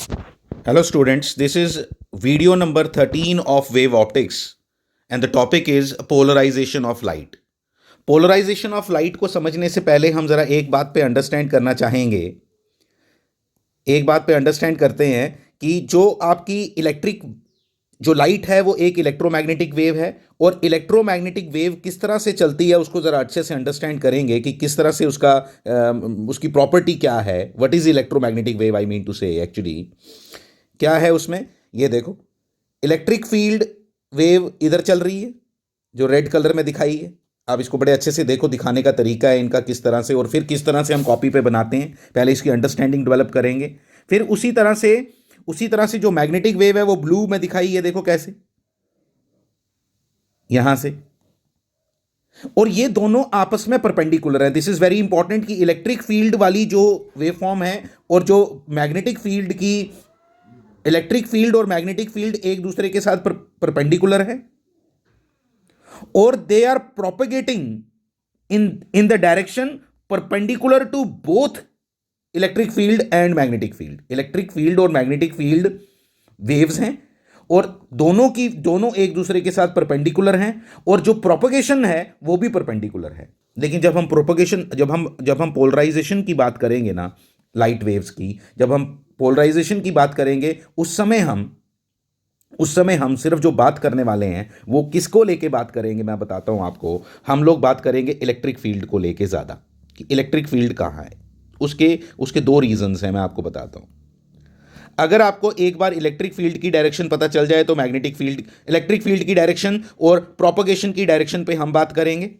Hello students, this is video number 13 of wave optics and the topic is polarization of light. Polarization of light को समझने से पहले हम जरा एक बात पे अंडरस्टैंड करना चाहेंगे। एक बात पे अंडरस्टैंड करते हैं कि जो आपकी इलेक्ट्रिक जो लाइट है वो एक इलेक्ट्रोमैग्नेटिक वेव है और इलेक्ट्रोमैग्नेटिक वेव किस तरह से चलती है उसको ज़रा अच्छे से अंडरस्टैंड करेंगे कि किस तरह से उसकी प्रॉपर्टी क्या है। What is electromagnetic wave, I mean to say actually क्या है उसमें। ये देखो, इलेक्ट्रिक फील्ड वेव इधर चल रही है जो रेड कलर में दिखाई है। आप इसको बड़े अच्छे से देखो, दिखाने का तरीका है इनका किस तरह से, और फिर किस तरह से हम कॉपी पे बनाते हैं। पहले इसकी अंडरस्टैंडिंग डेवलप करेंगे, फिर उसी तरह से जो मैग्नेटिक वेव है वो ब्लू में दिखाई है, देखो कैसे, यहां से। और ये दोनों आपस में परपेंडिकुलर है। दिस इज वेरी इंपॉर्टेंट कि इलेक्ट्रिक फील्ड वाली जो वेव फॉर्म है और जो मैग्नेटिक फील्ड की इलेक्ट्रिक फील्ड और मैग्नेटिक फील्ड एक दूसरे के साथ परपेंडिकुलर है और they are propagating in the direction perpendicular to both electric field and magnetic field. Electric field और मैग्नेटिक फील्ड वेव्स हैं और दोनों एक दूसरे के साथ परपेंडिकुलर हैं और जो प्रोपेगेशन है वो भी परपेंडिकुलर है। लेकिन जब हम पोलराइजेशन की बात करेंगे ना, लाइट वेव्स की, जब हम पोलराइजेशन की बात करेंगे उस समय हम सिर्फ जो बात करने वाले हैं वो किसको लेके बात करेंगे, मैं बताता हूं आपको। हम लोग बात करेंगे इलेक्ट्रिक फील्ड को लेके ज़्यादा, कि इलेक्ट्रिक फील्ड कहाँ है। उसके दो रीजंस हैं, मैं आपको बताता हूं। अगर आपको एक बार इलेक्ट्रिक फील्ड की डायरेक्शन पता चल जाए तो इलेक्ट्रिक फील्ड की डायरेक्शन और प्रोपगेशन की डायरेक्शन पे हम बात करेंगे।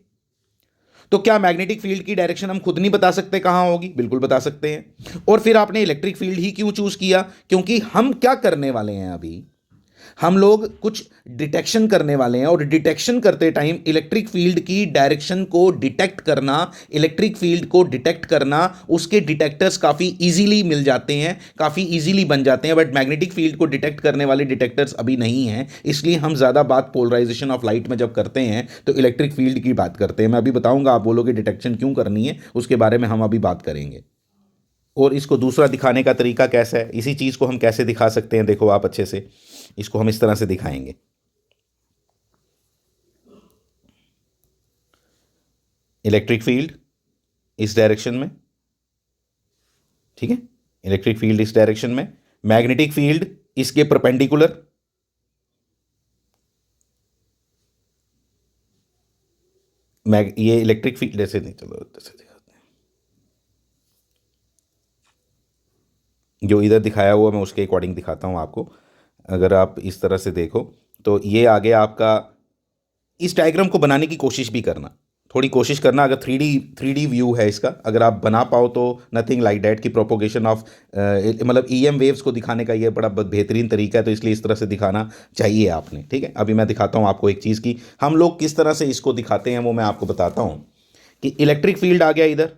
तो क्या मैग्नेटिक फील्ड की डायरेक्शन हम खुद नहीं बता सकते कहां होगी? बिल्कुल बता सकते हैं। और फिर आपने इलेक्ट्रिक फील्ड ही क्यों चूज किया? क्योंकि हम क्या करने वाले हैं अभी, हम लोग कुछ डिटेक्शन करने वाले हैं और डिटेक्शन करते टाइम इलेक्ट्रिक फील्ड की डायरेक्शन को डिटेक्ट करना, इलेक्ट्रिक फील्ड को डिटेक्ट करना, उसके डिटेक्टर्स काफ़ी इजीली मिल जाते हैं, काफ़ी इजीली बन जाते हैं। बट मैग्नेटिक फील्ड को डिटेक्ट करने वाले डिटेक्टर्स अभी नहीं हैं, इसलिए हम ज़्यादा बात पोलराइजेशन ऑफ लाइट में जब करते हैं तो इलेक्ट्रिक फील्ड की बात करते हैं। मैं अभी बताऊंगा, आप बोलोगे डिटेक्शन क्यों करनी है, उसके बारे में हम अभी बात करेंगे। और इसको दूसरा दिखाने का तरीका कैसा है, इसी चीज़ को हम कैसे दिखा सकते हैं, देखो आप अच्छे से इसको हम इस तरह से दिखाएंगे। इलेक्ट्रिक फील्ड इस डायरेक्शन में, ठीक है, इलेक्ट्रिक फील्ड इस डायरेक्शन में, मैग्नेटिक फील्ड इसके परपेंडिकुलर, ये इलेक्ट्रिक फील्ड ऐसे नहीं, चलो ऐसे दिखाते हैं। जो इधर दिखाया हुआ मैं उसके अकॉर्डिंग दिखाता हूं आपको। अगर आप इस तरह से देखो तो ये आगे आपका, इस डायग्राम को बनाने की कोशिश भी करना, थोड़ी कोशिश करना। अगर थ्री डी व्यू है इसका, अगर आप बना पाओ तो नथिंग लाइक डैट की प्रोपोगेशन ऑफ मतलब ईएम वेव्स को दिखाने का ये बड़ा बेहतरीन तरीका है, तो इसलिए इस तरह से दिखाना चाहिए आपने। ठीक है, अभी मैं दिखाता हूँ आपको एक चीज़ की हम लोग किस तरह से इसको दिखाते हैं, वो मैं आपको बताता हूँ। कि इलेक्ट्रिक फील्ड आ गया इधर,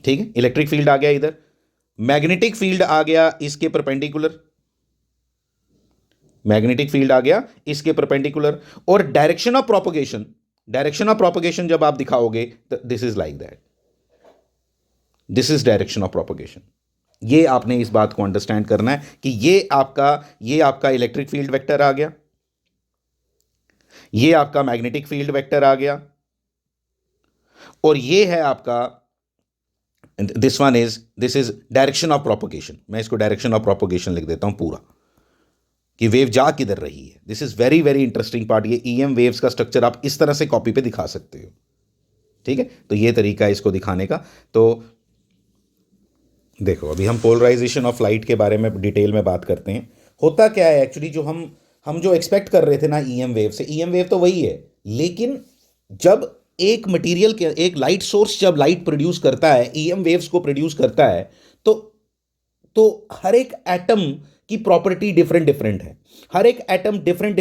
ठीक है, इलेक्ट्रिक फील्ड आ गया इधर, मैग्नेटिक फील्ड आ गया इसके परपेंडिकुलर, मैग्नेटिक फील्ड आ गया इसके परपेंडिकुलर, और डायरेक्शन ऑफ प्रोपगेशन जब आप दिखाओगे तो this is like that, this is direction of propagation. ये आपने इस बात को अंडरस्टैंड करना है कि ये आपका इलेक्ट्रिक फील्ड वेक्टर आ गया, ये आपका मैग्नेटिक फील्ड वेक्टर आ गया, और ये है आपका this is direction of propagation. मैं इसको डायरेक्शन ऑफ प्रोपगेशन लिख देता हूं पूरा, कि वेव जा किधर रही है। This is very very interesting part. ये ईएम वेव्स का स्ट्रक्चर आप इस तरह से कॉपी पे दिखा सकते हो, ठीक है। तो ये तरीका है इसको दिखाने का। तो देखो, अभी हम पोलराइजेशन ऑफ लाइट के बारे में डिटेल में बात करते हैं। होता क्या है एक्चुअली, जो हम जो एक्सपेक्ट कर रहे थे ना ईएम वेव से, ईएम वेव तो वही है, लेकिन जब एक मटेरियल के, एक लाइट सोर्स जब लाइट प्रोड्यूस करता है, ईएम वेव्स को प्रोड्यूस करता है, तो हर एक एटम की प्रॉपर्टी डिफरेंट डिफरेंट है। हर एक atom different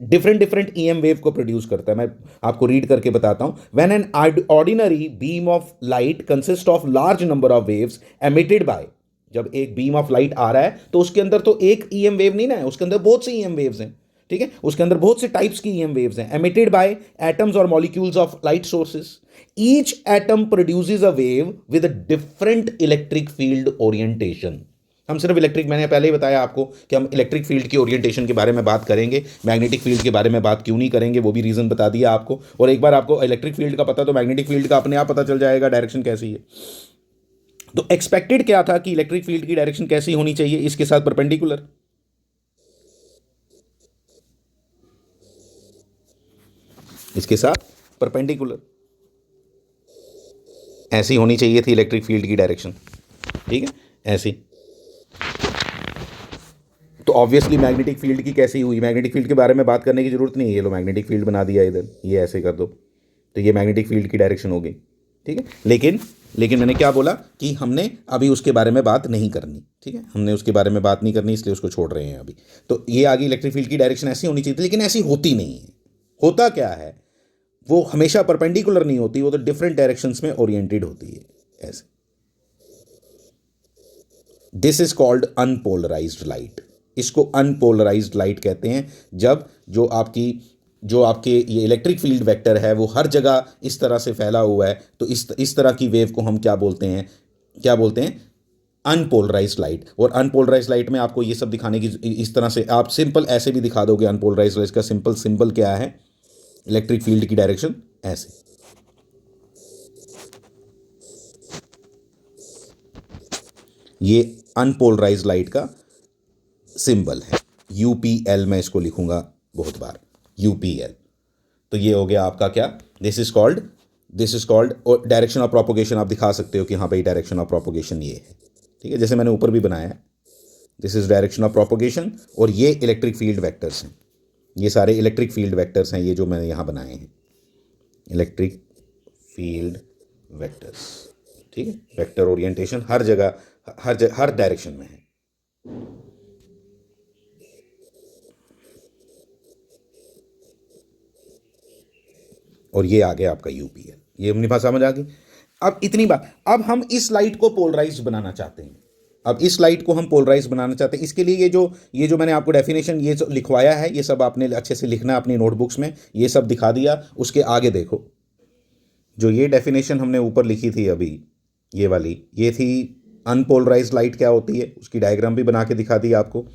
different EM wave को प्रोड्यूस करता है। मैं आपको रीड करके बताता हूं। When an ordinary beam of light consist of large number of waves emitted by, जब एक बीम ऑफ लाइट आ रहा है तो उसके अंदर तो एक ईएम वेव नहीं ना है, उसके अंदर बहुत सी ईएम वेव्स हैं, ठीक है, उसके अंदर बहुत से टाइप्स की ईएम वेव्स हैं, एमिटेड बाय एटम्स और molecules of light sources. Each atom produces a wave with a different electric field orientation. हम सिर्फ इलेक्ट्रिक, मैंने पहले ही बताया आपको कि हम इलेक्ट्रिक फील्ड की ओरिएंटेशन के बारे में बात करेंगे, मैग्नेटिक फील्ड के बारे में बात क्यों नहीं करेंगे वो भी रीजन बता दिया आपको। और एक बार आपको इलेक्ट्रिक फील्ड का पता तो मैग्नेटिक फील्ड का अपने आप पता चल जाएगा डायरेक्शन कैसी है। तो एक्सपेक्टेड क्या था कि इलेक्ट्रिक फील्ड की डायरेक्शन कैसी होनी चाहिए, इसके साथ परपेंडिकुलर, इसके साथ परपेंडिकुलर ऐसी होनी चाहिए थी इलेक्ट्रिक फील्ड की डायरेक्शन, ठीक है, ऐसी। तो ऑब्वियसली मैग्नेटिक फील्ड की कैसी हुई, मैग्नेटिक फील्ड के बारे में बात करने की जरूरत नहीं है, ये लो मैग्नेटिक फील्ड बना दिया इधर, ये ऐसे कर दो तो ये मैग्नेटिक फील्ड की डायरेक्शन हो गई, ठीक है। लेकिन मैंने क्या बोला कि हमने अभी उसके बारे में बात नहीं करनी, ठीक है, हमने उसके बारे में बात नहीं करनी, इसलिए उसको छोड़ रहे हैं अभी। तो ये आगे इलेक्ट्रिक फील्ड की डायरेक्शन ऐसी होनी चाहिए थी, लेकिन ऐसी होती नहीं है। होता क्या है, वो हमेशा परपेंडिकुलर नहीं होती, वो तो डिफरेंट डायरेक्शंस में ओरिएंटेड होती है ऐसे। This is called unpolarised light. इसको अनपोलराइज्ड लाइट कहते हैं, जब जो आपके ये इलेक्ट्रिक फील्ड वेक्टर है वो हर जगह इस तरह से फैला हुआ है, तो इस तरह की वेव को हम क्या बोलते हैं अनपोलराइज्ड लाइट। और अनपोलराइज्ड लाइट में आपको ये सब दिखाने की, इस तरह से आप सिंपल ऐसे भी दिखा दोगे अनपोलराइज्ड लाइट का सिंपल सिंबल क्या है, इलेक्ट्रिक फील्ड की डायरेक्शन ऐसे। ये अनपोलराइज्ड लाइट का सिंबल है, यूपीएल, मैं इसको लिखूंगा बहुत बार, यूपीएल। तो ये हो गया आपका क्या, दिस इज कॉल्ड और डायरेक्शन ऑफ प्रोपोगेशन आप दिखा सकते हो कि हाँ भाई डायरेक्शन ऑफ प्रोपोगेशन ये है, ठीक है, जैसे मैंने ऊपर भी बनाया है, this is direction of propagation. और ये इलेक्ट्रिक फील्ड वेक्टर्स हैं, ये सारे इलेक्ट्रिक फील्ड वेक्टर्स हैं, ये जो मैंने यहाँ बनाए हैं इलेक्ट्रिक फील्ड वेक्टर्स, ठीक है। वेक्टर ओरिएंटेशन हर जगह हर डायरेक्शन में है। और ये आ गया आपका यूपीएल, ये अपनी भाषा समझ आ गई। अब इतनी बात, अब हम इस लाइट को पोलराइज बनाना चाहते हैं, अब इस लाइट को हम पोलराइज बनाना चाहते हैं। इसके लिए ये जो मैंने आपको डेफिनेशन ये लिखवाया है, ये सब आपने अच्छे से लिखना अपनी नोटबुक्स में, ये सब दिखा दिया। उसके आगे देखो, जो ये डेफिनेशन हमने ऊपर लिखी थी अभी, ये वाली, ये थी अनपोलराइज लाइट क्या होती है, उसकी डायग्राम भी बना के दिखा दी आपको,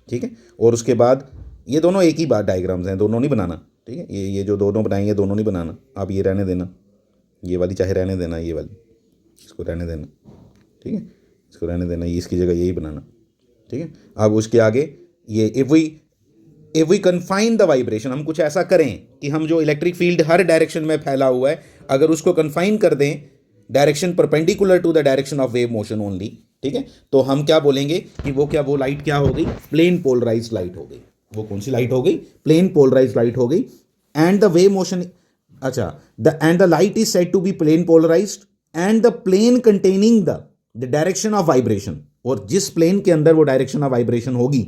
ठीक है। और उसके बाद ये दोनों एक ही बात डायग्राम्स हैं, दोनों नहीं बनाना, ठीक है, ये जो दोनों बनाएंगे दोनों नहीं बनाना, आप ये रहने देना, ये वाली चाहे रहने देना, ये वाली इसको रहने देना, ठीक है, इसको रहने देना, ये इसकी जगह यही बनाना, ठीक है। अब उसके आगे ये if we confine the vibration, हम कुछ ऐसा करें कि हम जो इलेक्ट्रिक फील्ड हर डायरेक्शन में फैला हुआ है, अगर उसको कन्फाइन कर दें direction perpendicular to the direction of wave motion only, ठीक है, तो हम क्या बोलेंगे कि वो लाइट क्या हो गई, प्लेन पोलराइज्ड लाइट हो गई। वो कौन सी लाइट हो गई, प्लेन पोलराइज्ड लाइट हो गई। एंड द वेव मोशन, अच्छा, the light is said to be plane polarized and the plane containing the direction of vibration, और जिस प्लेन के अंदर वो डायरेक्शन ऑफ वाइब्रेशन होगी,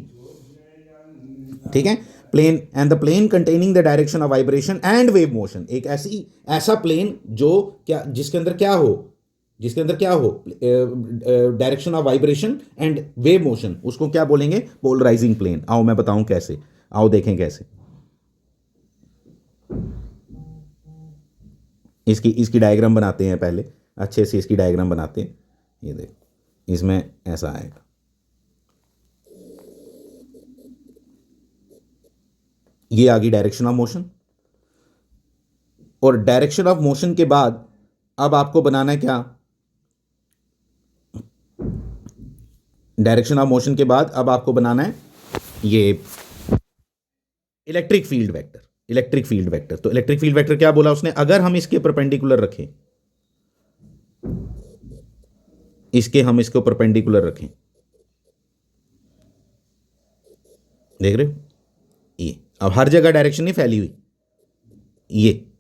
ठीक है, plane and the plane containing the direction of vibration and wave motion, एक ऐसा प्लेन जो क्या, जिसके अंदर क्या हो direction of vibration and wave motion, उसको क्या बोलेंगे, पोलराइजिंग प्लेन। आओ मैं बताऊं कैसे, आओ देखें कैसे। इसकी डायग्राम बनाते हैं पहले, अच्छे से इसकी डायग्राम बनाते हैं। ये देखो, इसमें ऐसा आएगा, ये आ गई डायरेक्शन ऑफ मोशन। और डायरेक्शन ऑफ मोशन के बाद अब आपको बनाना है क्या, डायरेक्शन ऑफ मोशन के बाद अब आपको बनाना है ये इलेक्ट्रिक फील्ड वेक्टर। तो इलेक्ट्रिक फील्ड वेक्टर क्या बोला उसने, अगर हम इसके परपेंडिकुलर रखें, हम इसको परपेंडिकुलर रखें, देख रहे हो, ये अब हर जगह डायरेक्शन नहीं फैली हुई, ये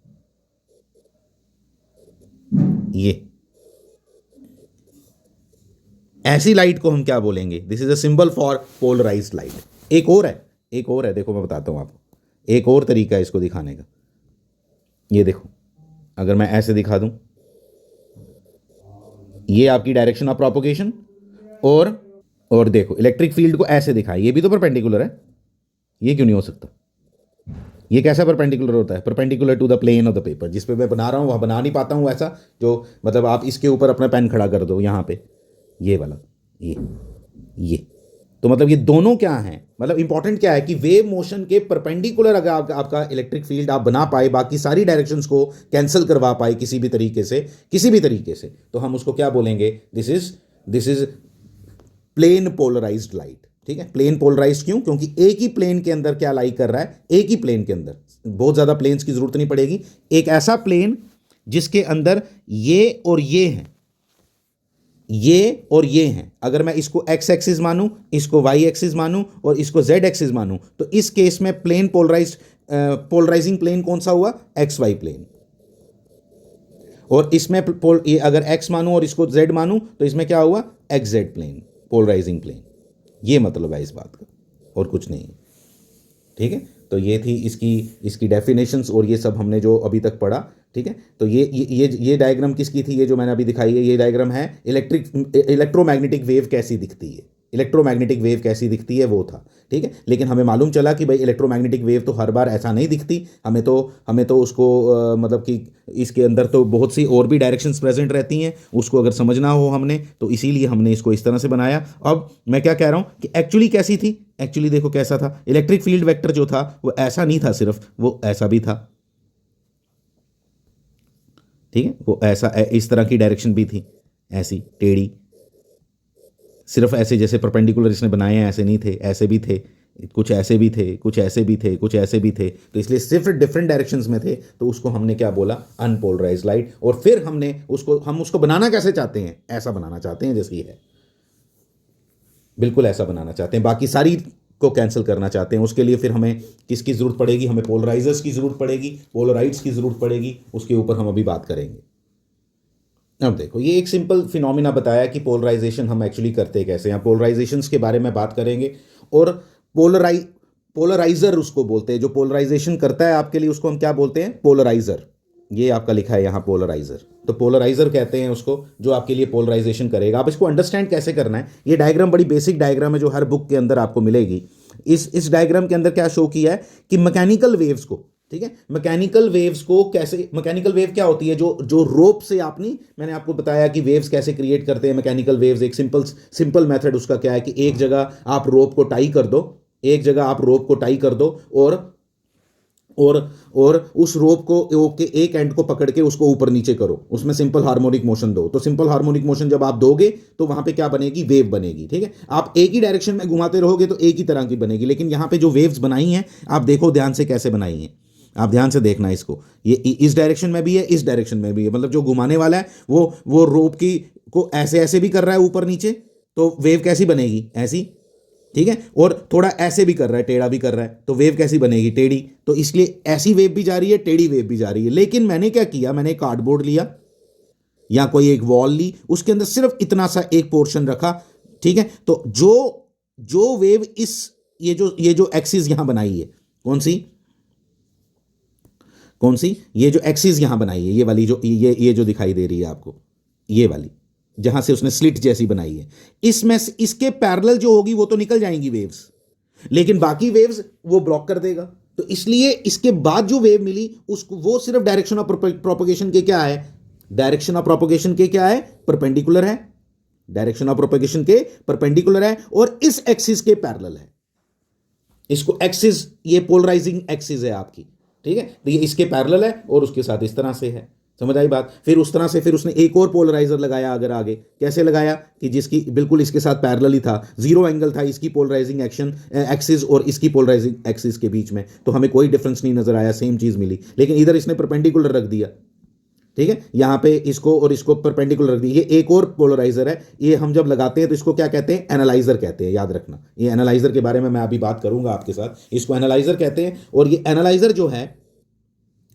ऐसी लाइट को हम क्या बोलेंगे, this is a symbol for polarized light. एक और है, देखो मैं बताता हूं आपको, एक और तरीका है इसको दिखाने का। ये देखो, अगर मैं ऐसे दिखा दूं, ये आपकी डायरेक्शन ऑफ प्रोपोगेशन, और देखो इलेक्ट्रिक फील्ड को ऐसे दिखाए, ये भी तो परपेंडिकुलर है, ये क्यों नहीं हो सकता, ये कैसा परपेंडिकुलर होता है? Perpendicular to the plane of the paper. जिस पे मैं बना रहा हूँ वह बना नहीं पाता हूँ ऐसा, जो मतलब आप इसके ऊपर अपना पेन खड़ा कर दो यहाँ पे, ये वाला, ये तो मतलब ये दोनों क्या हैं, मतलब इंपॉर्टेंट क्या है कि वेव मोशन के परपेंडिकुलर अगर आपका इलेक्ट्रिक फील्ड आप बना पाए, बाकी सारी डायरेक्शंस को कैंसिल करवा पाए किसी भी तरीके से, तो हम उसको क्या बोलेंगे? This is plane polarised light. ठीक है, प्लेन पोलराइज्ड क्यों? क्योंकि एक ही प्लेन के अंदर क्या लाई कर रहा है, एक ही प्लेन के अंदर, बहुत ज्यादा प्लेन्स की जरूरत नहीं पड़ेगी, एक ऐसा प्लेन जिसके अंदर ये और ये हैं, ये और ये हैं। अगर मैं इसको एक्स एक्सिस मानूं, इसको वाई एक्सिस मानूं और इसको जेड एक्सिस मानूं, तो इस केस में प्लेन पोलराइजिंग प्लेन कौन सा हुआ? X Y plane. और इसमें ये अगर एक्स मानूं और इसको जेड मानूं, तो इसमें क्या हुआ? X Z plane, polarizing plane. ये मतलब है इस बात का, और कुछ नहीं है। ठीक है, तो ये थी इसकी डेफिनेशंस और ये सब हमने जो अभी तक पढ़ा। ठीक है, तो ये डायग्राम किसकी थी? ये जो मैंने अभी दिखाई है, ये डायग्राम है इलेक्ट्रोमैग्नेटिक वेव कैसी दिखती है, इलेक्ट्रोमैग्नेटिक वेव कैसी दिखती है वो था। ठीक है, लेकिन हमें मालूम चला कि भाई इलेक्ट्रोमैग्नेटिक वेव तो हर बार ऐसा नहीं दिखती, हमें तो उसको मतलब कि इसके अंदर तो बहुत सी और भी डायरेक्शंस प्रेजेंट रहती हैं, उसको अगर समझना हो हमने, तो इसीलिए हमने इसको इस तरह से बनाया। अब मैं क्या कह रहा हूँ कि एक्चुअली कैसी थी? एक्चुअली देखो कैसा था, इलेक्ट्रिक फील्ड वेक्टर जो था वो ऐसा नहीं था सिर्फ, वो ऐसा भी था। ठीक है, वो ऐसा इस तरह की डायरेक्शन भी थी, ऐसी टेढ़ी, सिर्फ ऐसे जैसे परपेंडिकुलर इसने बनाए हैं ऐसे नहीं थे, ऐसे भी थे, कुछ ऐसे भी थे, कुछ ऐसे भी थे, कुछ ऐसे भी थे। तो इसलिए सिर्फ डिफरेंट डायरेक्शंस में थे, तो उसको हमने क्या बोला? Unpolarised light. और फिर हम उसको बनाना कैसे चाहते हैं? ऐसा बनाना चाहते हैं जैसे ये है, बिल्कुल ऐसा बनाना चाहते हैं, बाकी सारी को कैंसिल करना चाहते हैं। उसके लिए फिर हमें किसकी जरूरत पड़ेगी? हमें पोलराइजर्स की जरूरत पड़ेगी, पोलराइड्स की जरूरत पड़ेगी, उसके ऊपर हम अभी बात करेंगे। अब देखो, ये एक सिंपल फिनोमिना बताया कि पोलराइजेशन हम एक्चुअली करते कैसे हैं। पोलराइजेशंस के बारे में बात करेंगे, और पोलराइजर उसको बोलते हैं जो पोलराइजेशन करता है आपके लिए, उसको हम क्या बोलते हैं? पोलराइजर। ये आपका लिखा है यहाँ पोलराइजर, तो पोलराइजर कहते हैं उसको जो आपके लिए पोलराइजेशन करेगा। आप इसको अंडरस्टैंड कैसे करना है? ये डायग्राम बड़ी बेसिक डायग्राम है जो हर बुक के अंदर आपको मिलेगी। इस डायग्राम के अंदर क्या शो किया है कि मैकेनिकल वेव्स को, ठीक है, मैकेनिकल वेव्स को कैसे, मैकेनिकल वेव क्या होती है? जो रोप से मैंने आपको बताया कि वेव्स कैसे क्रिएट करते हैं मैकेनिकल वेव्स। एक सिंपल मेथड उसका क्या है कि एक जगह आप रोप को टाई कर दो, एक जगह आप रोप को टाई कर दो, और उस रोप के एक एंड को पकड़ के उसको ऊपर नीचे करो, उसमें सिंपल हार्मोनिक मोशन दो। तो सिंपल हार्मोनिक मोशन जब आप दोगे तो वहां पे क्या बनेगी? वेव बनेगी। ठीक है, आप एक ही डायरेक्शन में घुमाते रहोगे तो एक ही तरह की बनेगी। लेकिन यहां पे जो वेव्स बनाई हैं, आप देखो ध्यान से कैसे बनाई हैं, आप ध्यान से देखना इसको। ये इस डायरेक्शन में भी है, इस डायरेक्शन में भी है, मतलब जो घुमाने वाला है वो रोप को ऐसे ऐसे भी कर रहा है ऊपर नीचे, तो वेव कैसी बनेगी? ऐसी। ठीक है, और थोड़ा ऐसे भी कर रहा है, टेढ़ा भी कर रहा है, तो वेव कैसी बनेगी? टेढ़ी। तो इसलिए ऐसी वेव भी जा रही है, टेढ़ी वेव भी जा रही है। लेकिन मैंने क्या किया, मैंने कार्डबोर्ड लिया या कोई एक वॉल ली, उसके अंदर सिर्फ इतना सा एक पोर्शन रखा। ठीक है, तो जो वेव ये जो एक्सिस यहां बनाई है, कौन सी? ये जो एक्सिस यहां बनाई है, ये वाली जो ये जो दिखाई दे रही है आपको, ये वाली जहां से उसने स्लिट जैसी बनाई है, इसमें इसके पैरेलल जो होगी वो तो निकल जाएंगी वेव्स, लेकिन बाकी वेव्स वो ब्लॉक कर देगा। तो इसलिए इसके बाद जो वेव मिली उसको, वो सिर्फ डायरेक्शन ऑफ प्रोपगेशन के क्या है? डायरेक्शन ऑफ प्रोपगेशन के क्या है? परपेंडिकुलर है। डायरेक्शन ऑफ प्रोपगेशन के परपेंडिकुलर है और इस एक्सिस के पैरेलल है। इसको एक्सिस, ये पोलराइजिंग एक्सिस है आपकी। ठीक है, तो ये इसके पैरेलल है और उसके साथ इस तरह से है। समझ आई बात? फिर उस तरह से फिर उसने एक और पोलराइजर लगाया अगर आगे। कैसे लगाया? कि जिसकी बिल्कुल इसके साथ पैरेलल ही था, जीरो एंगल था इसकी पोलराइजिंग एक्सिस और इसकी पोलराइजिंग एक्सिस के बीच में, तो हमें कोई डिफरेंस नहीं नजर आया, सेम चीज मिली। लेकिन इधर इसने परपेंडिकुलर रख दिया। ठीक है, यहां पे इसको और इसको परपेंडिकुलर रख दिया। ये एक और पोलराइजर है, ये हम जब लगाते हैं तो इसको क्या कहते हैं? एनालाइजर कहते हैं, याद रखना। ये एनालाइजर के बारे में मैं अभी बात करूंगा आपके साथ। इसको एनालाइजर कहते हैं। और ये एनालाइजर जो है,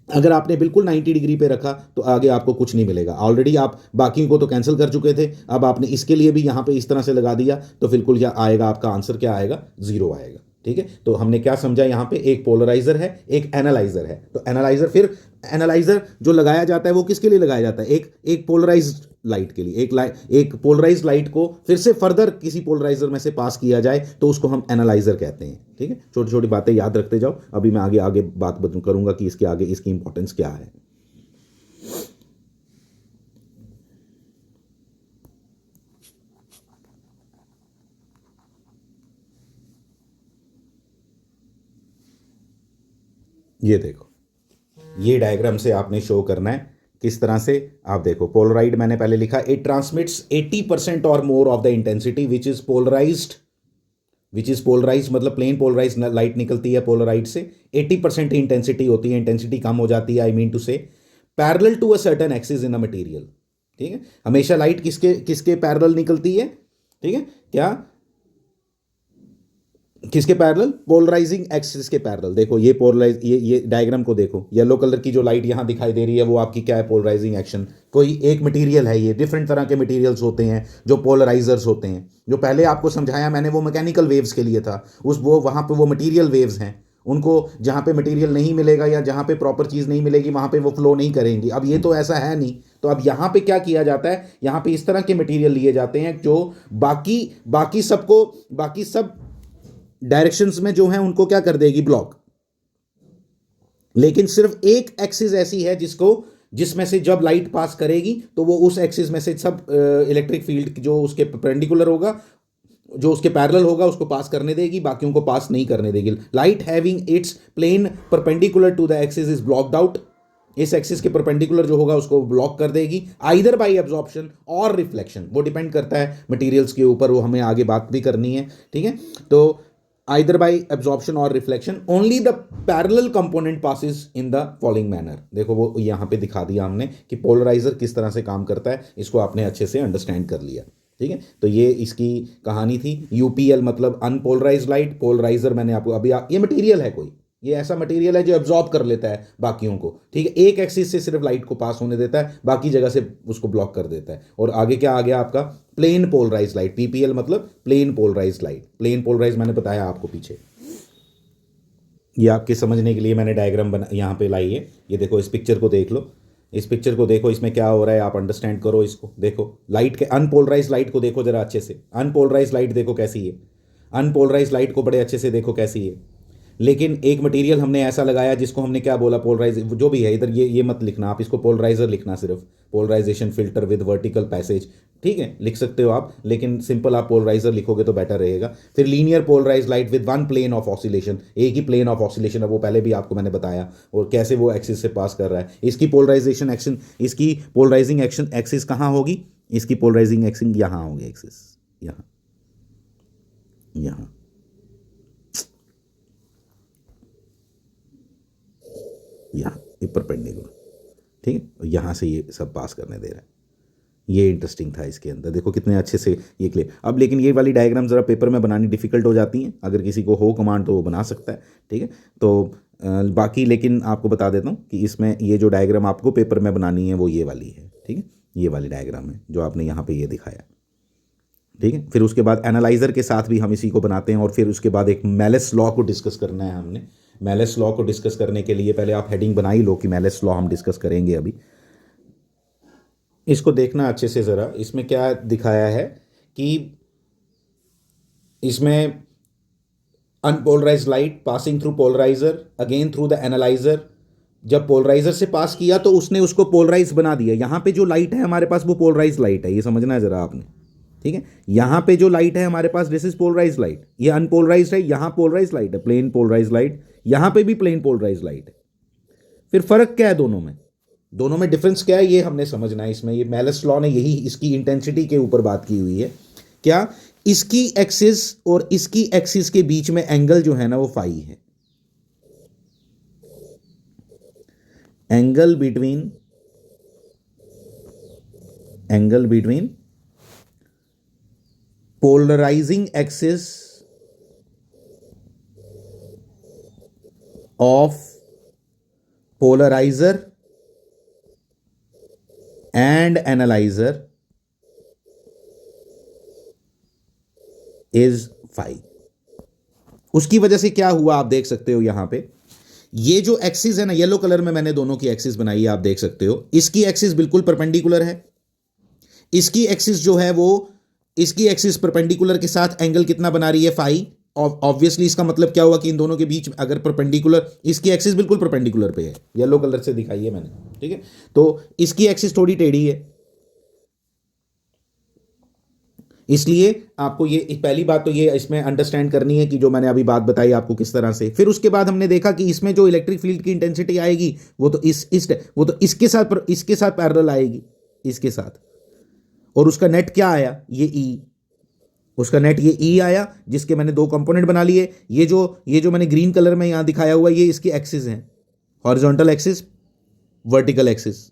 अगर आपने बिल्कुल 90 डिग्री पे रखा तो आगे आपको कुछ नहीं मिलेगा। ऑलरेडी आप बाकी को तो कैंसिल कर चुके थे, अब आपने इसके लिए भी यहां पे इस तरह से लगा दिया, तो बिल्कुल क्या आएगा? आपका आंसर क्या आएगा? 0 आएगा। ठीक है, तो हमने क्या समझा यहाँ पे, एक पोलराइजर है, एक एनालाइजर है। तो एनालाइजर, फिर एनालाइजर जो लगाया जाता है वो किसके लिए लगाया जाता है, एक पोलराइज्ड लाइट के लिए। एक पोलराइज्ड लाइट को फिर से फर्दर किसी पोलराइजर में से पास किया जाए तो उसको हम एनालाइजर कहते हैं। ठीक है, छोटी छोटी बातें याद रखते जाओ, अभी मैं आगे आगे बात करूंगा कि इसके आगे इसकी इंपॉर्टेंस क्या है। ये देखो, ये डायग्राम से आपने शो करना है किस तरह से। आप देखो, पोलराइड मैंने पहले लिखा, इट ट्रांसमिट्स 80% और more of the intensity which is polarized. Which is polarize मतलब प्लेन पोलराइज लाइट निकलती है पोलराइड से, 80% इंटेंसिटी होती है, इंटेंसिटी कम हो जाती है, I mean to say parallel to a certain axis in a material. ठीक है, हमेशा लाइट किसके किसके पैरेलल निकलती है, ठीक है, क्या किसके पैरेलल, पोलराइजिंग एक्सिस के पैरेलल। देखो ये पोलराइज, ये डायग्राम को देखो, येलो कलर की जो लाइट यहां दिखाई दे रही है वो आपकी क्या है, पोलराइजिंग एक्शन। कोई एक मटेरियल है, ये डिफरेंट तरह के मटेरियल्स होते हैं जो पोलराइजर्स होते हैं। जो पहले आपको समझाया मैंने वो मैकेनिकल वेव्स के लिए था, उस वो वहां पे वो मटेरियल वेव्स हैं, उनको जहां पे मटेरियल नहीं मिलेगा या जहां पे प्रॉपर चीज नहीं मिलेगी वहां पे वो फ्लो नहीं करेंगी। अब ये तो ऐसा है नहीं, तो अब यहां पे क्या किया जाता है, यहां पे इस तरह के मटेरियल लिए जाते हैं जो बाकी बाकी सबको, बाकी सब डायरेक्शंस में जो है उनको क्या कर देगी, ब्लॉक। लेकिन सिर्फ एक एक्सिस ऐसी है जिसको, जिसमें से जब लाइट पास करेगी तो वो उस एक्सिस में से सब इलेक्ट्रिक फील्ड जो उसके परपेंडिकुलर होगा, जो उसके पैरेलल होगा उसको पास करने देगी, बाकियों को पास नहीं करने देगी। Light having its plane perpendicular to the axis is blocked out. इस एक्सिस के परपेंडिकुलर जो होगा उसको ब्लॉक कर देगी, आइदर बाय एब्जॉर्प्शन और रिफ्लेक्शन। वो डिपेंड करता है मटेरियल्स के ऊपर, वो हमें आगे बात भी करनी है। ठीक है, तो either by absorption or reflection only the parallel component passes in the following manner। देखो वो यहाँ पे दिखा दिया हमने कि पोलराइजर किस तरह से काम करता है, इसको आपने अच्छे से अंडरस्टैंड कर लिया। ठीक है, तो ये इसकी कहानी थी। यूपीएल मतलब अनपोलराइज लाइट, पोलराइजर मैंने आपको अभी ये मटेरियल है कोई, ये ऐसा मटेरियल है जो एब्जॉर्ब कर लेता है बाकियों को। ठीक है, एक एक्सिस से सिर्फ लाइट को पास होने देता है, बाकी जगह से उसको ब्लॉक कर देता है। और आगे क्या आ गया आपका, प्लेन पोलराइज लाइट, पीपीएल मतलब plane polarize light. Plane polarize मैंने बताया आपको पीछे, ये आपके समझने के लिए मैंने डायग्राम बना यहाँ पे लाई है। ये देखो, इस पिक्चर को देख लो, इस पिक्चर को देखो, इसमें क्या हो रहा है आप अंडरस्टैंड करो इसको। देखो लाइट के अनपोलराइज लाइट को देखो जरा अच्छे से, अनपोलराइज लाइट देखो कैसी है, अनपोलराइज लाइट को बड़े अच्छे से देखो कैसी है। लेकिन एक मटेरियल हमने ऐसा लगाया जिसको हमने क्या बोला, पोलराइज, जो भी है इधर ये मत लिखना आप, इसको पोलराइजर लिखना, सिर्फ polarization filter with vertical passage. ठीक है, लिख सकते हो आप, लेकिन सिंपल आप पोलराइजर लिखोगे तो बेटर रहेगा। फिर linear polarize light with one plane of oscillation, एक ही प्लेन ऑफ ऑसिलेशन है, वो पहले भी आपको मैंने बताया, और कैसे वो एक्सिस से पास कर रहा है। इसकी पोलराइजेशन एक्शन, इसकी पोलराइजिंग एक्शन एक्सिस कहाँ होगी, इसकी पोलराइजिंग एक्शन यहाँ होगी, एक्सिस यहाँ, यहाँ, यहाँ ये परपेंडिकुलर। ठीक है, यहाँ से ये सब पास करने दे रहा है। ये इंटरेस्टिंग था इसके अंदर, देखो कितने अच्छे से ये क्लियर। अब लेकिन ये वाली डायग्राम ज़रा पेपर में बनानी डिफिकल्ट हो जाती हैं, अगर किसी को हो कमांड तो वो बना सकता है। ठीक है, तो बाकी लेकिन आपको बता देता हूँ कि इसमें ये जो डायग्राम आपको पेपर में बनानी है वो ये वाली है। ठीक है, ये वाली डायग्राम है जो आपने यहाँ पे ये दिखाया। ठीक है, फिर उसके बाद एनालाइजर के साथ भी हम इसी को बनाते हैं, और फिर उसके बाद एक मेलिस लॉ को डिस्कस करना है हमने। मेलिस लॉ को डिस्कस करने के लिए पहले आप हेडिंग बना ही लो कि मेलिस लॉ हम डिस्कस करेंगे अभी। इसको देखना अच्छे से ज़रा, इसमें क्या दिखाया है कि इसमें unpolarize light passing through polarizer again through the analyzer. जब पोलराइजर से पास किया तो उसने उसको पोलराइज बना दिया। यहाँ पे जो लाइट है हमारे पास वो पोलराइज लाइट है, ये समझना है ज़रा आपने। ठीक है, यहाँ पे जो लाइट है हमारे पास दिस इज पोलराइज लाइट, ये अनपोलराइज है, यहाँ पोलराइज लाइट है, प्लेन पोलराइज लाइट, यहाँ पे भी प्लेन पोलराइज लाइट है। फिर फर्क क्या है दोनों में, दोनों में डिफरेंस क्या है ये हमने समझना है। इसमें ये मेलिस लॉ ने यही इसकी इंटेंसिटी के ऊपर बात की हुई है। क्या, इसकी एक्सिस और इसकी एक्सिस के बीच में एंगल जो है ना वो फाई है। Angle between polarizing axis of polarizer and analyzer is phi। उसकी वजह से क्या हुआ आप देख सकते हो यहां पे, ये जो एक्सिस है ना, येलो कलर में मैंने दोनों की एक्सिस बनाई है, आप देख सकते हो इसकी एक्सिस बिल्कुल परपेंडिकुलर है, इसकी एक्सिस जो है वो इसकी एक्सिस परपेंडिकुलर के साथ एंगल कितना बना रही है, फाई। ऑब्वियसली इसका मतलब क्या हुआ कि इन दोनों के बीच अगर परपेंडिकुलर, इसकी एक्सिस बिल्कुल परपेंडिकुलर पे है, येलो कलर से दिखाई है मैंने, ठीक है। तो इसकी एक्सिस थोड़ी टेढ़ी है, इसलिए आपको ये पहली बात तो ये इसमें अंडरस्टैंड करनी है कि जो मैंने अभी बात बताई आपको किस तरह से। फिर उसके बाद हमने देखा कि इसमें जो इलेक्ट्रिक फील्ड की इंटेंसिटी आएगी वो तो वो तो इसके साथ पैरेलल आएगी, इसके साथ। और उसका नेट क्या आया, ये ई, उसका नेट ये ई आया, जिसके मैंने दो कंपोनेंट बना लिए। ये जो मैंने ग्रीन कलर में यहां दिखाया हुआ ये इसकी एक्सिस है, हॉरिजॉन्टल एक्सिस, वर्टिकल एक्सिस।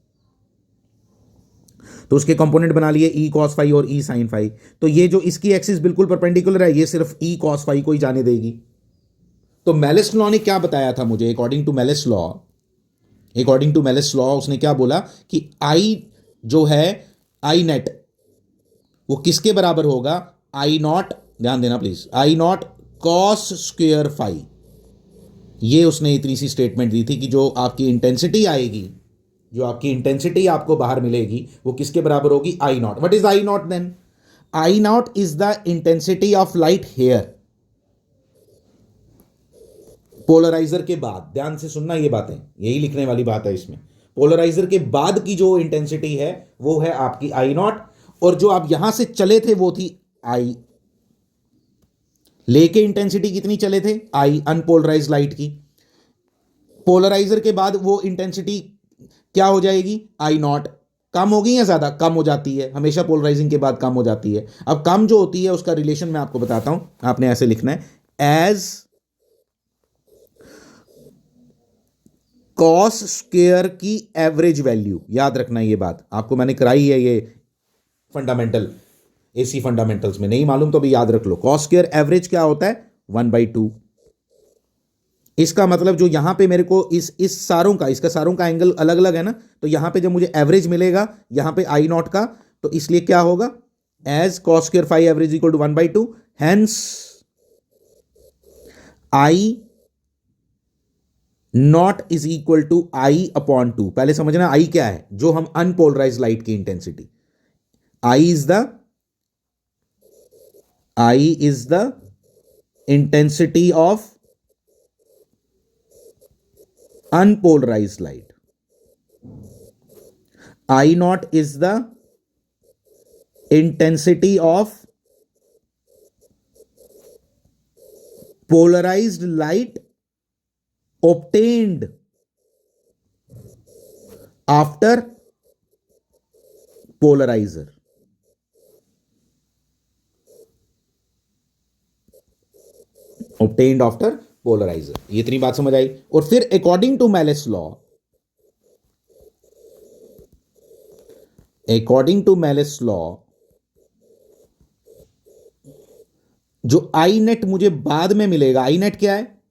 तो उसके कंपोनेंट बना लिए ई कॉस फाई और ई साइन फाई। तो ये जो इसकी एक्सिस बिल्कुल परपेंडिकुलर है, ये सिर्फ ई कॉस फाई को ही जाने देगी। तो मेलिस लॉ ने क्या बताया था मुझे, अकॉर्डिंग टू मेलिस लॉ उसने क्या बोला कि आई जो है, आई नेट वो किसके बराबर होगा, आई नॉट, ध्यान देना please, I not cos square phi. ये उसने इतनी सी स्टेटमेंट दी थी कि जो आपकी इंटेंसिटी आएगी, जो आपकी इंटेंसिटी आपको बाहर मिलेगी वो किसके बराबर होगी, I nought. What is I nought then, I not is the intensity of light here, polariser के बाद, ध्यान से सुनना ये बातें, यही लिखने वाली बात है इसमें। पोलराइजर के बाद की जो इंटेंसिटी है वो है आपकी आई नॉट, और जो आप यहां से चले थे वो थी आई। लेके इंटेंसिटी कितनी चले थे, आई, अनपोलराइज लाइट की। पोलराइजर के बाद वो इंटेंसिटी क्या हो जाएगी, आई नॉट। कम होगी या ज्यादा, कम हो जाती है, हमेशा पोलराइजिंग के बाद कम हो जाती है। अब कम जो होती है उसका रिलेशन मैं आपको बताता हूं, आपने ऐसे लिखना है, एज कॉस स्क्वायर की एवरेज वैल्यू। याद रखना ये बात, आपको मैंने कराई है ये फंडामेंटल, एसी फंडामेंटल्स में, नहीं मालूम तो भी याद रख लो। कॉस स्क्वायर एवरेज क्या होता है, 1/2। इसका मतलब जो यहां पे मेरे को इस सारों का, इसका सारों का एंगल अलग अलग है ना, तो यहां पे जब मुझे एवरेज मिलेगा यहां पे आई नॉट का, तो इसलिए क्या होगा, as cos square phi average equal to 1/2, hence I not is equal to I upon 2। पहले समझना आई क्या है, जो हम अनपोलराइज लाइट की intensity, I is the intensity of unpolarized light. I naught is the intensity of polarized light obtained after polarizer. Obtained after polarizer. ये इतनी बात समझ आई। और फिर अकॉर्डिंग टू मेलिस लॉ, जो आई नेट मुझे बाद में मिलेगा, आई नेट क्या है,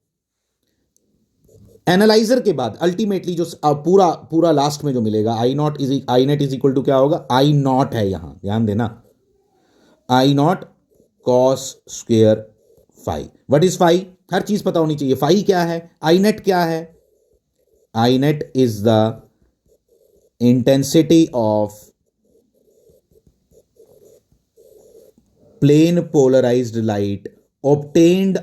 एनालाइजर के बाद अल्टीमेटली जो पूरा लास्ट में जो मिलेगा, I net is equal to क्या होगा, आई नॉट है, यहां ध्यान देना, I not cos square phi. What is phi, हर चीज पता होनी चाहिए। फाई क्या है, आई नेट क्या है, I net is the intensity of plane polarised light obtained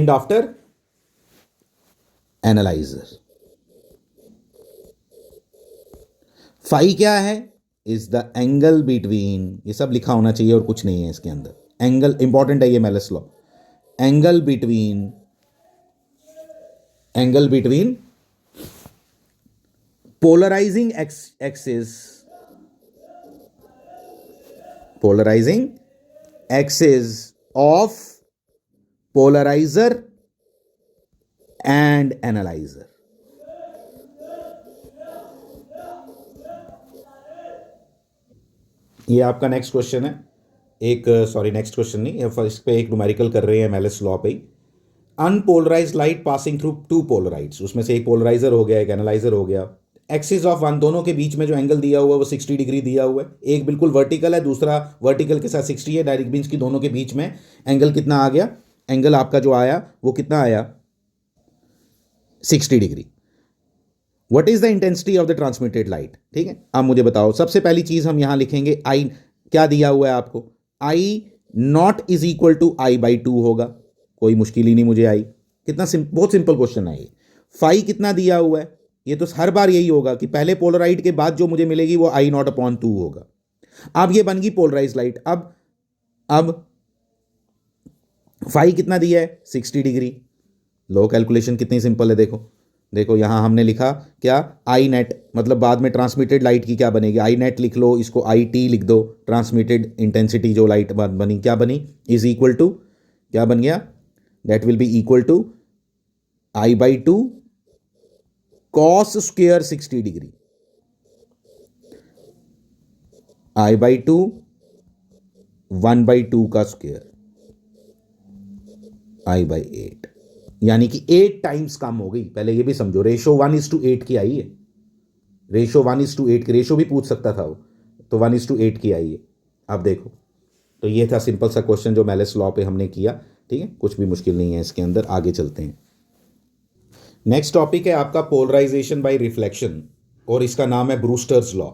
after analyser. Phi क्या है, इज द एंगल बिटवीन, ये सब लिखा होना चाहिए और कुछ नहीं है इसके अंदर, एंगल इंपॉर्टेंट है ये Malus law, angle between polarizing axis of polarizer and analyzer. ये आपका नेक्स्ट क्वेश्चन है, नेक्स्ट क्वेश्चन नहीं, इस पे एक न्यूमेरिकल कर रहे हैं मेलिस लॉ पे ही। Unpolarised light passing through two polaroids, उसमें से एक पोलराइजर हो गया, एक एनालाइजर हो गया। एक्सिस ऑफ वन, दोनों के बीच में जो एंगल दिया हुआ है वो 60 डिग्री दिया हुआ है, एक बिल्कुल वर्टिकल है, दूसरा वर्टिकल के साथ 60 है, डायरेक्ट बीन्स की दोनों के बीच में एंगल कितना आ गया, एंगल आपका जो आया वो कितना आया, 60 degree. What is the intensity of the transmitted light. ठीक है, अब मुझे बताओ, सबसे पहली चीज हम यहां लिखेंगे आई, क्या दिया हुआ है आपको, I not is equal to I by 2 होगा, कोई मुश्किल ही नहीं, मुझे आई कितना बहुत सिंपल क्वेश्चन है ये। फाई कितना दिया हुआ है, ये तो हर बार यही होगा कि पहले पोलराइड के बाद जो मुझे मिलेगी वो आई नॉट अपॉन 2 होगा। अब ये बन गई पोलराइज लाइट। अब फाई कितना दिया है, 60 डिग्री। लो, कैलकुलेशन कितनी सिंपल है, देखो देखो यहां हमने लिखा क्या, आई नेट, मतलब बाद में ट्रांसमिटेड लाइट की क्या बनेगी, आई नेट लिख लो, इसको आई टी लिख दो, ट्रांसमिटेड इंटेंसिटी जो लाइट बनी क्या बनी, इज इक्वल टू क्या बन गया, that will be equal to I by 2 cos square 60 degree, I by 2 1/2 का स्क्वेयर, आई बाई 8, यानी कि 8 टाइम्स कम हो गई। पहले ये भी समझो, रेशो 1:8 की आई है, रेशो 1:8 की, रेशो भी पूछ सकता था वो, तो 1:8 की आई है। अब देखो, तो ये था सिंपल सा क्वेश्चन जो मेलिस लॉ पे हमने किया। ठीक है, कुछ भी मुश्किल नहीं है इसके अंदर, आगे चलते हैं। नेक्स्ट टॉपिक है आपका पोलराइजेशन बाय रिफ्लेक्शन, और इसका नाम है ब्रूस्टर्स लॉ।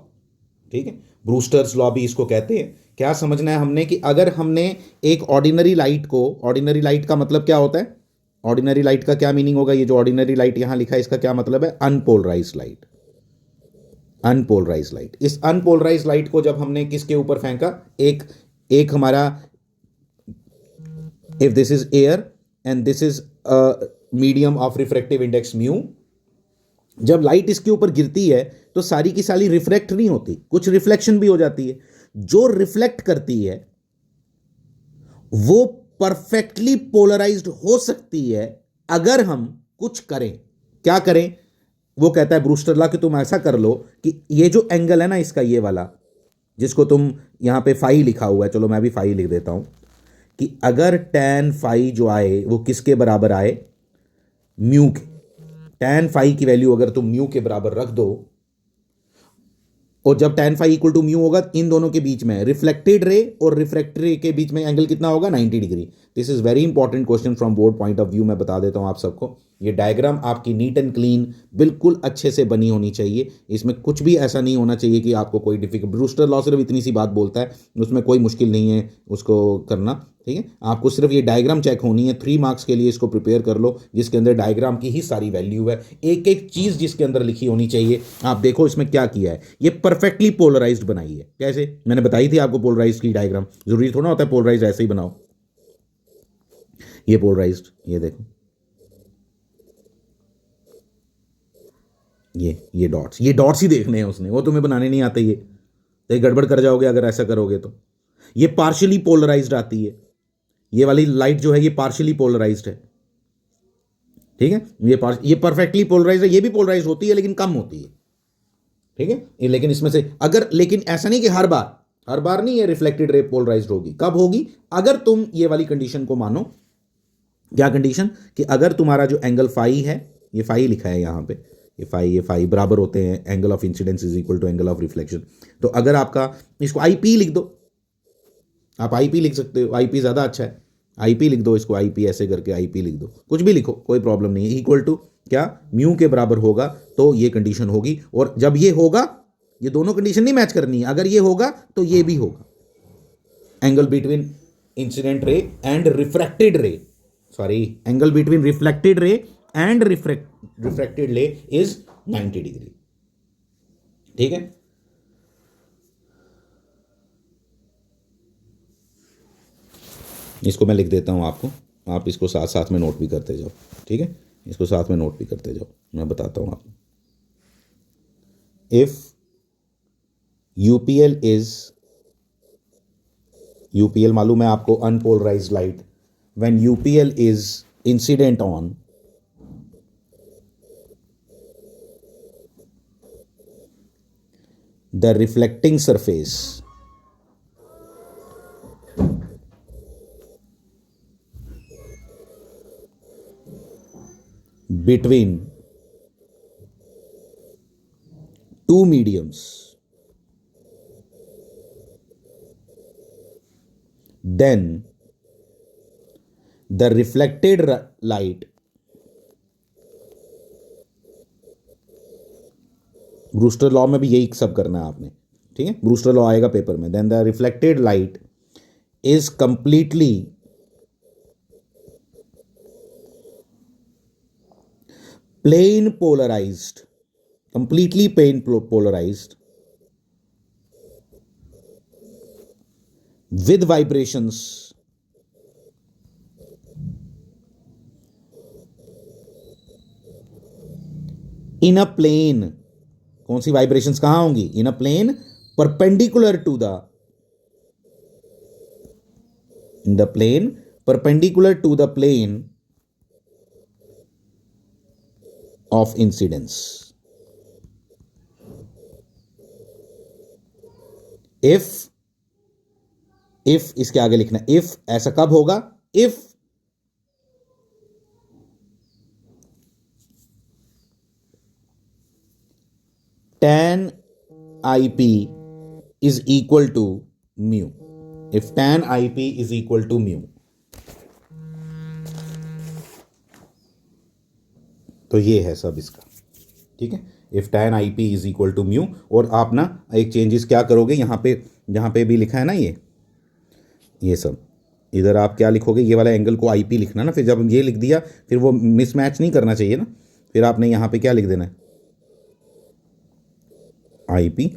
ठीक है, ब्रूस्टर्स लॉ भी इसको कहते हैं। क्या समझना है हमने कि अगर हमने एक ऑर्डिनरी लाइट को, ऑर्डिनरी लाइट का मतलब क्या होता है, ऑर्डिनरी लाइट का क्या मीनिंग होगा, ये जो ऑर्डिनरी लाइट यहां लिखा है इसका क्या मतलब है, अनपोलराइज लाइट, अनपोलराइज लाइट। इस अनपोलराइज लाइट को जब हमने किसके ऊपर फेंका, एक हमारा, if this is air and this is medium of refractive index mu, जब लाइट इसके ऊपर गिरती है तो सारी की सारी रिफ्लेक्ट नहीं होती, कुछ रिफ्लेक्शन भी हो जाती है। जो रिफ्लेक्ट करती है वो परफेक्टली पोलराइज्ड हो सकती है अगर हम कुछ करें। क्या करें, वो कहता है ब्रूस्टर लॉ कि तुम ऐसा कर लो कि ये जो एंगल है ना इसका, ये वाला जिसको तुम यहां पे फाई लिखा हुआ है, चलो मैं भी फाई लिख देता हूं, कि अगर टैन फाई जो आए वो किसके बराबर आए, म्यू के, टैन फाई की वैल्यू अगर तुम म्यू के बराबर रख दो, और जब tan phi equal to mu होगा, इन दोनों के बीच में रिफ्लेक्टेड रे और रिफ्रैक्टेड रे के बीच में एंगल कितना होगा, 90 degree. This is very important question from board point of view. मैं बता देता हूं आप सबको, ये डायग्राम आपकी नीट एंड क्लीन बिल्कुल अच्छे से बनी होनी चाहिए, इसमें कुछ भी ऐसा नहीं होना चाहिए कि आपको कोई डिफिकल्ट। ब्रूस्टर लॉ सिर्फ इतनी सी बात बोलता है, उसमें कोई मुश्किल नहीं है उसको करना। ठीक है, आपको सिर्फ ये डायग्राम चेक होनी है, 3 मार्क्स के लिए इसको प्रिपेयर कर लो, जिसके अंदर डायग्राम की ही सारी वैल्यू है, एक एक चीज जिसके अंदर लिखी होनी चाहिए। आप देखो इसमें क्या किया है, ये परफेक्टली पोलराइज्ड बनाई है। कैसे, मैंने बताई थी आपको पोलराइज की डायग्राम, जरूरी थोड़ा होता है पोलराइज ऐसे ही बनाओ, ये पोलराइज्ड, ये देखो, ये डॉट्स, ये डॉट्स ही देखने हैं उसने, वो तुम्हें बनाने नहीं आते, ये तो गड़बड़ कर जाओगे अगर ऐसा करोगे तो। ये पार्शियली पोलराइज्ड आती है, ये वाली लाइट जो है ये पार्शियली पोलराइज्ड है। ठीक है, ये परफेक्टली पोलराइज्ड है, ये भी पोलराइज होती है लेकिन कम होती है। ठीक है, लेकिन इसमें से अगर, लेकिन ऐसा नहीं कि हर बार नहीं ये रिफ्लेक्टेड रे पोलराइज्ड होगी, कब होगी, अगर तुम ये वाली कंडीशन को मानो। क्या कंडीशन, कि अगर तुम्हारा जो एंगल फाई है, ये फाई लिखा है यहां पे, ये फाई बराबर होते हैं angle of incidence is equal to angle of reflection. तो अगर आपका, इसको आई पी लिख दो, आप आईपी लिख सकते हो, आईपी ज़्यादा अच्छा है, आईपी लिख दो इसको, आईपी ऐसे करके आईपी लिख दो, कुछ भी लिखो कोई प्रॉब्लम नहीं है। इक्वल टू क्या, म्यू के बराबर होगा, तो ये कंडीशन होगी, और जब ये होगा, ये दोनों कंडीशन नहीं मैच करनी है, अगर ये होगा तो ये भी होगा, angle between incident ray and refracted रे, sorry, angle between reflected ray and refracted रे इज 90 डिग्री। ठीक है, इसको मैं लिख देता हूँ आपको, आप इसको साथ साथ में नोट भी करते जाओ। ठीक है, इसको साथ में नोट भी करते जाओ, मैं बताता हूँ आपको। इफ यूपीएल इज, यूपीएल मालूम है आपको, unpolarize light, when UPL is incident on the reflecting surface between two mediums, then the reflected light, Brewster law में भी यही सब करना है आपने, ठीक है, ब्रूस्टर लॉ आएगा पेपर में, then the reflected light is completely plane polarized, completely plane polarized with vibrations in a plane. कौन सी वाइब्रेशंस कहां होंगी? In a plane perpendicular to the, in the plane perpendicular to the plane of incidence. If इसके आगे लिखना, if ऐसा कब होगा? If tan ip is equal to mu. If tan ip is equal to mu, तो ये है सब इसका, ठीक है. If tan ip is equal to mu, और आप ना एक चेंजेस क्या करोगे, यहाँ पे जहाँ पे भी लिखा है ना ये सब, इधर आप क्या लिखोगे, ये वाला एंगल को ip लिखना ना. फिर जब ये लिख दिया, फिर वो मिसमैच नहीं करना चाहिए ना. फिर आपने यहाँ पे क्या लिख देना है, ip.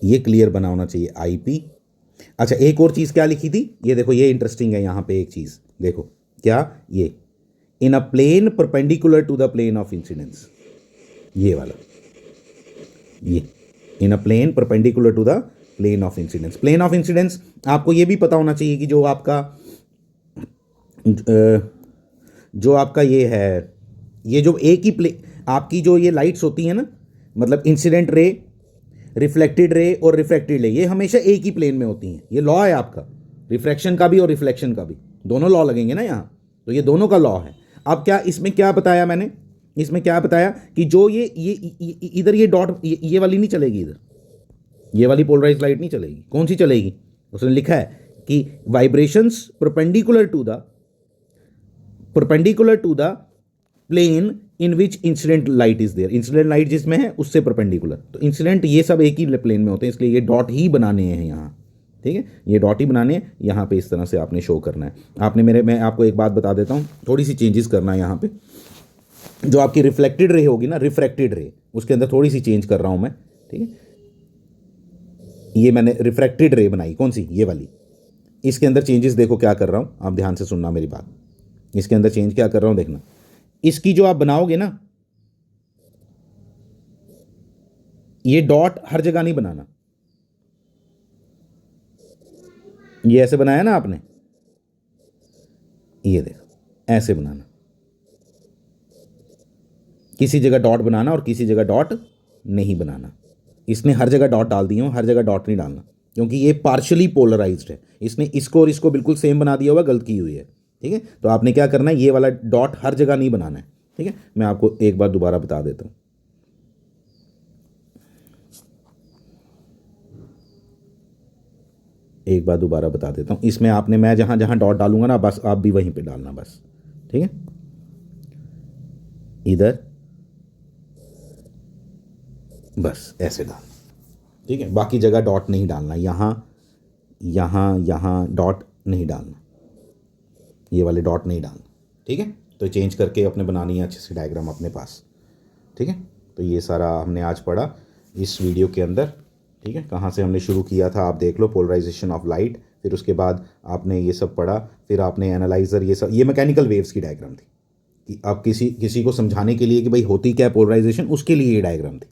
ये क्लियर बना होना चाहिए ip. अच्छा, एक और चीज़ क्या लिखी थी, ये देखो, ये इंटरेस्टिंग है. यहाँ पे एक चीज़ देखो, क्या, ये in a plane perpendicular to the plane of incidence, ये वाला, ये in a plane perpendicular to the plane of incidence. Plane of incidence आपको ये भी पता होना चाहिए कि जो आपका ये है, ये जो एक ही आपकी जो ये लाइट्स होती हैं ना, मतलब इंसिडेंट रे, रिफ्लेक्टेड रे और रिफ्रैक्टेड रे, ये हमेशा एक ही प्लेन में होती हैं. ये लॉ है आपका, रिफ्रैक्शन का भी और रिफ्लेक्शन का भी, दोनों लॉ लगेंगे ना यहाँ. तो ये दोनों का लॉ है. अब क्या इसमें क्या बताया मैंने, इसमें क्या बताया कि जो ये इधर ये डॉट, ये वाली नहीं चलेगी, इधर ये वाली पोलराइज्ड लाइट नहीं चलेगी. कौन सी चलेगी? उसने लिखा है कि vibrations perpendicular to the plane in which incident light is there. Incident light जिसमें है उससे परपेंडिकुलर. तो इंसिडेंट ये सब एक ही प्लेन में होते हैं, इसलिए ये डॉट ही बनाने हैं यहाँ, ठीक है, ये डॉट ही बनाने हैं. यहाँ पे इस तरह से आपने शो करना है. मैं आपको एक बात बता देता हूँ, थोड़ी सी चेंजेस करना है यहाँ पे. जो आपकी रिफ्लेक्टेड रे होगी ना, रिफ्रैक्टेड रे, उसके अंदर थोड़ी सी चेंज कर रहा हूँ मैं, ठीक है. ये मैंने रिफ्रैक्टेड रे बनाई, कौन सी, ये वाली. इसके अंदर चेंजेस देखो क्या कर रहा हूँ, आप ध्यान से सुनना मेरी बात. इसके अंदर चेंज क्या कर रहा हूँ देखना. इसकी जो आप बनाओगे ना, ये डॉट हर जगह नहीं बनाना. ये ऐसे बनाया ना आपने, ये देखो ऐसे बनाना. किसी जगह डॉट बनाना और किसी जगह डॉट नहीं बनाना. इसने हर जगह डॉट डाल दिए हो, हर जगह डॉट नहीं डालना, क्योंकि ये पार्शियली पोलराइज्ड है. इसने इसको और इसको बिल्कुल सेम बना दिया हुआ, गलत की हुई है, ठीक है. तो आपने क्या करना है, ये वाला डॉट हर जगह नहीं बनाना है, ठीक है. मैं आपको एक बार दोबारा बता देता हूँ. इसमें आपने, मैं जहाँ जहाँ डॉट डालूंगा ना, बस आप भी वहीं पे डालना, बस, ठीक है. इधर बस ऐसे डालना, ठीक है. बाकी जगह डॉट नहीं डालना. यहाँ डॉट नहीं डालना, ये वाले डॉट नहीं डालना, ठीक है. तो चेंज करके अपने बनानी है अच्छे से डायग्राम अपने पास, ठीक है. तो ये सारा हमने आज पढ़ा इस वीडियो के अंदर, ठीक है. कहाँ से हमने शुरू किया था आप देख लो, पोलराइजेशन ऑफ लाइट. फिर उसके बाद आपने ये सब पढ़ा, फिर आपने एनालाइज़र, ये सब, ये मैकेनिकल वेव्स की डायग्राम थी कि आप किसी को समझाने के लिए कि भाई होती क्या है पोलराइजेशन, उसके लिए ये डायग्राम थी.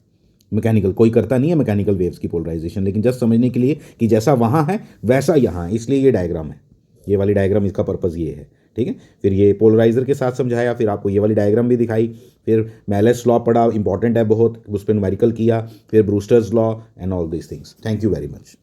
मैकेनिकल कोई करता नहीं है मैकेनिकल वेव्स की पोलराइजेशन, लेकिन जस्ट समझने के लिए कि जैसा वहाँ है वैसा यहाँ है, इसलिए ये डायग्राम है. ये वाली डायग्राम, इसका पर्पज़ ये है, ठीक है. फिर ये पोलराइजर के साथ समझाया, फिर आपको ये वाली डायग्राम भी दिखाई. फिर मेलस लॉ पढ़ा, इंपॉर्टेंट है बहुत, उस पर न्यूमेरिकल किया. फिर Brewster's law and all these things. Thank you very much.